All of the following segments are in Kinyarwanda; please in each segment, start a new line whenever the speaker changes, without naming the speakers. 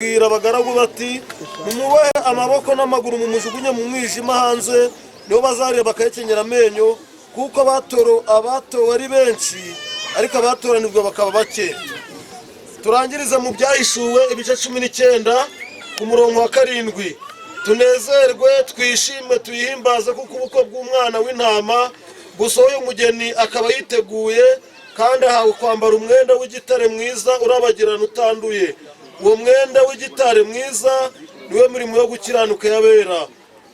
bwira abagaragu bati mumubahe amaboko n'amaguru mumujugunye mu mwijima hanze niho bazarira bakayekenyera amenyo kuko abatowe ari benshi ariko abatoranijwe bakaba bake. Turangiriza mu byahishuwe ibice 19 ku murongo wa 7. Tunezerwe twishime tuyihimbaze kuko ubukwe bw'umwana w'intama busohoye umugeni akaba yiteguye kandi ahawe kwambara umwenda w'igitare mwiza urabagirana utanduye. Uwo mwenda w'igitare mwiza niwe mirimo yo gukiranuka yabera.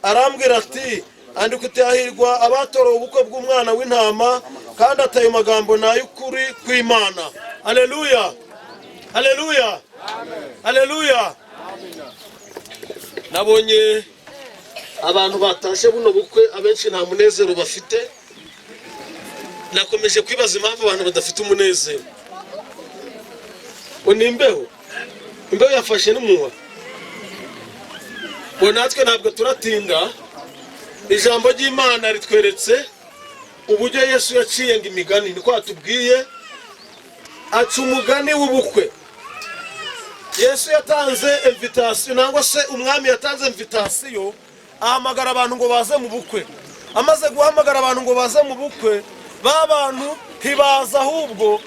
Arambwira ati andika utahirwa abatorowe ubukwe bw'umwana w'intama kandi atayo magambo n'ay'ukuri kw'Imana. Haleluya, haleluya, haleluya. Nabonye abantu batashe buno bukwe abenshi nta munezero bafite. Nakomeje kwibaza impamvu abantu badafite umunezero. Unimbeho imbeho yafashe n'umuwa. Natwe ntabwo turatinda. Ijambo ry'Imana ritweretse uburyo Yesu yaciye ngo imigani niko atubwiye. Aca umugani w'ubukwe. Yesu yatanze invitation nangwa se umwami yatanze invitation ahamagara abantu ngo baze mu bukwe. Amaze guhamagara abantu ngo baze mu bukwe, ba bantu ntibaza ahubwo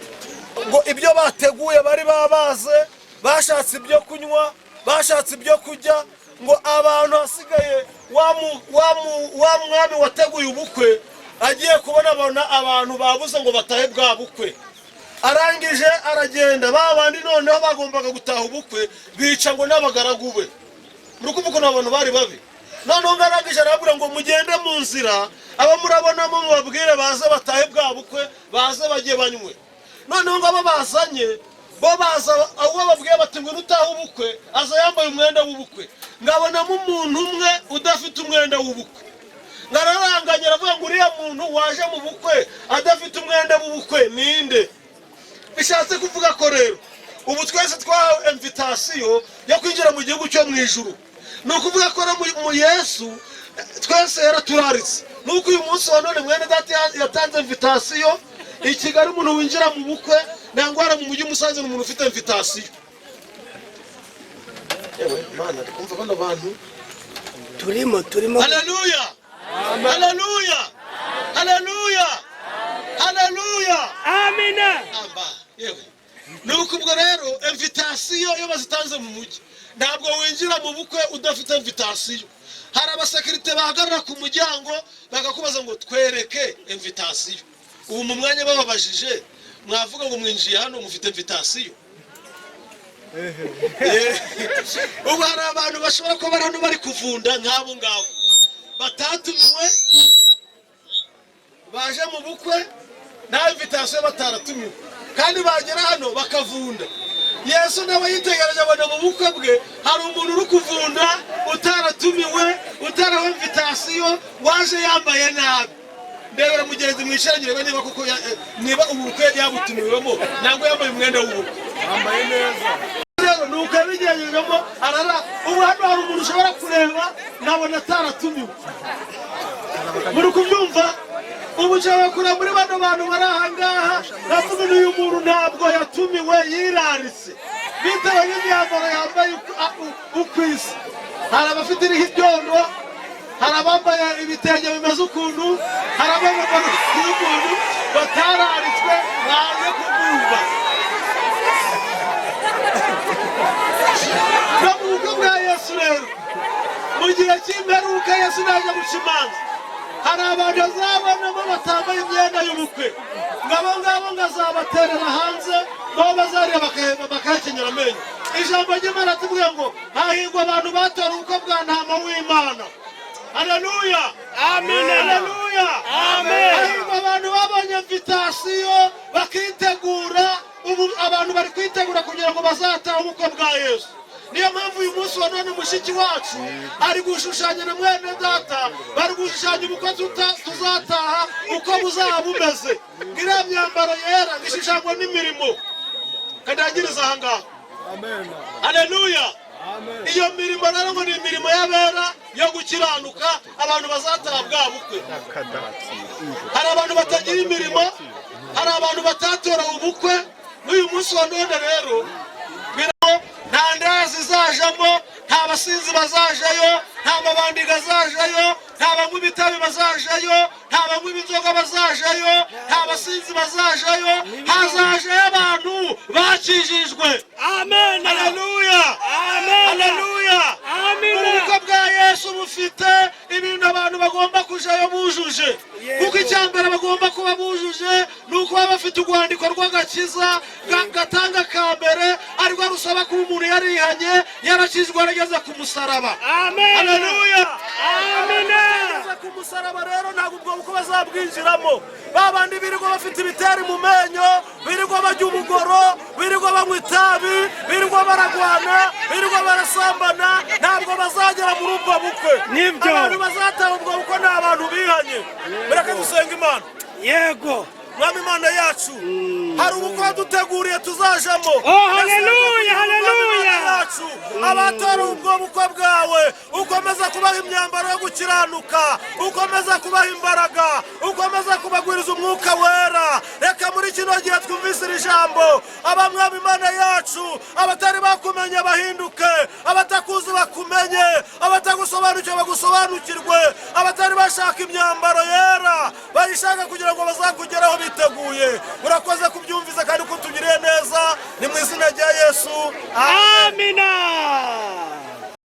ngo ibyo bateguye bari babaze, bashatse ibyo kunywa, bashatse ibyo kujya, ngo abantu hasigaye wa mwami wateguye ubukwe agiye kubona abantu babuze ngo batahe bwa bukwe. Arangije aragenda, babandi noneho bagombaga gutaha ubukwe bica ngo n'abagaragu be. Muri kuvuga n'abantu bari babi. Noneho ngarangije arabura ngo mugende mu nzira aba murabonamo mubabwire baze batahe bwa bukwe, baze bagiye banywe. Noneho ngo bazanye bo baza aho babwiye bati ngo utaha ubukwe aza yambaye umwenda w'ubukwe. Ngabonamo umuntu umwe udafite umwenda w'ubukwe. Ngararanganye aravuga ngo uriya muntu waje mu bukwe adafite umwenda w'ubukwe ninde? Bishatse kuvuga ko rero ubu twese twahawe invitation yo kwinjira mu gihugu cyo mu ijuru. No kuvuga ko mu Yesu twese yaraturaritse. Nuko uyu munsi wa none mwene data yatanze invitation i Kigali umuntu winjira mu bukwe nangwara mu mujyi Musanze n'umuntu ufite invitation. Ewe Mana kumva bano bantu turimo. Haleluya, haleluya, haleluya, haleluya, amina. Yewe nuko ubwo rero invitation yo bazitanze mu mujyi ntabwo winjira mu bukwe udafite invitation. Hari abasekirite bahagarara ku muryango bagakubaza ngo twereke invitation. Ubu mu mwanya bababajije mwavuga ngo mwinjiye hano mufite invitation. Ubu hari abantu bashobora kuba hano bari kuvunda nk'abo ngabo batatumiwe baje mu bukwe nta invitation bataratumiwe kandi bagera hano bakavunda. Yesu nawe yitegereje abona mu bukwe bwe hari umuntu uri kuvunda utaratumiwe, utarawe invitation, waje yambaye nabi. Ndebera mugenzi mwishangire niba kuko niba ubukwe yabutumiwemo ntabwo yambaye umwenda w'ubukwe, yambaye neza. Rero nuko bigeragezamo arara ubu hano hari umuntu ushobora kureba nabona ataratumiwe. Muri kubyumva ubu nshobora kureba muri bano bantu bari ahangaha navuga uyu muntu ntabwo yatumiwe yirarise bitewe n'imyambaro yambaye ukwisi. Hari abafite ibyondo, hari abambaye ibitenge bimeze ukuntu, hari abambaye ukuntu batararitswe baje kubumva. No mu bukwe bwa Yesu rero mu gihe cy'imperuka Yesu naje guca imanza hari abantu bazabonamo batambaye imyenda y'ubukwe. Ngabo ngazabaterera hanze bo bazareba bakakenyera amenyo. Ijambo ry'Imana tuvuga ngo hahirwa abantu batora ubukwe bwa ntama w'Imana. Haleluya, amen, haleluya, amen. Hahirwa abantu babonye invitation bakitegura. Ubu abantu bari kwitegura kugira ngo bazataha ubukwe bwa Yesu. Niyo mpamvu uyu munsi wa none mushiki wacu ari gushushanya na mwene data, bari gushushanya ubukwe tuzataha uko buzaba bumeze. Iriya myambaro yera ishushanywa n'imirimo kadagiriza ahangaha. Amen, haleluya, amen. Iyo mirimo rero ngo ni imirimo y'abera yo gukiranuka abantu bazataha bwa bukwe. Hari abantu batagira imirimo, hari abantu batatora ubukwe. N'uyu munsi wa none rero nta ndaya zizajamo, nta basinzi bazajayo, nta mabandiga azajayo, nta banywa ibitabi bazajayo, nta banywa inzoga bazajayo, nta basinzi bazajayo, hazajayo abantu bakijijwe.
Amen.
Haleluya.
Amen.
Haleluya.
Amen.
Ubukwe bwa Yesu bufite ibintu abantu bagomba kujayo bujuje. Kuko icyambere bagomba kuba bujuje nuko baba bafite urwandiko rw'agakiza gatanga kambere ariko rusaba ko umuntu yarihanye yarakizwa arageze ku musaraba.
Amen.
Haleluya.
Amen.
Ku musaraba rero ntabwo ubwo buko bazabwinjiramo. Babandi birirwa bafite ibiteri mu menyo, birirwa bajya umugoro, birirwa banywa itabi, birirwa baragwana, birirwa barasambana, ntabwo bazagera muri ubwo bukwe.
Nibyo.
Abantu bazataha ubwo bukwe ni abantu bihanye. Mureke dusenga Imana.
Yego.
Mwami Imana yacu, hari ubukwe duteguriye tuzajamo.
Oh, haleluya, haleluya.
Abatora ubwo bukwe bwawe, ukomeza kubaha imyambaro yo gukiranuka, ukomeza kubaha imbaraga, ukomeza kubagwiriza umwuka wera. Reka muri kino gihe twumvise iri jambo, abamwami Imana yacu, abatari bakumenye bahinduke, abatakuzi bakumenye, abatagusobanukiwe bagusobanukirwe, abatari bashaka imyambaro yera bayishaka kugira ngo bazakugeraho biteguye. Urakoze kubyumviza kandi kutugiriye neza, ni mu izina rya Yesu. Amen.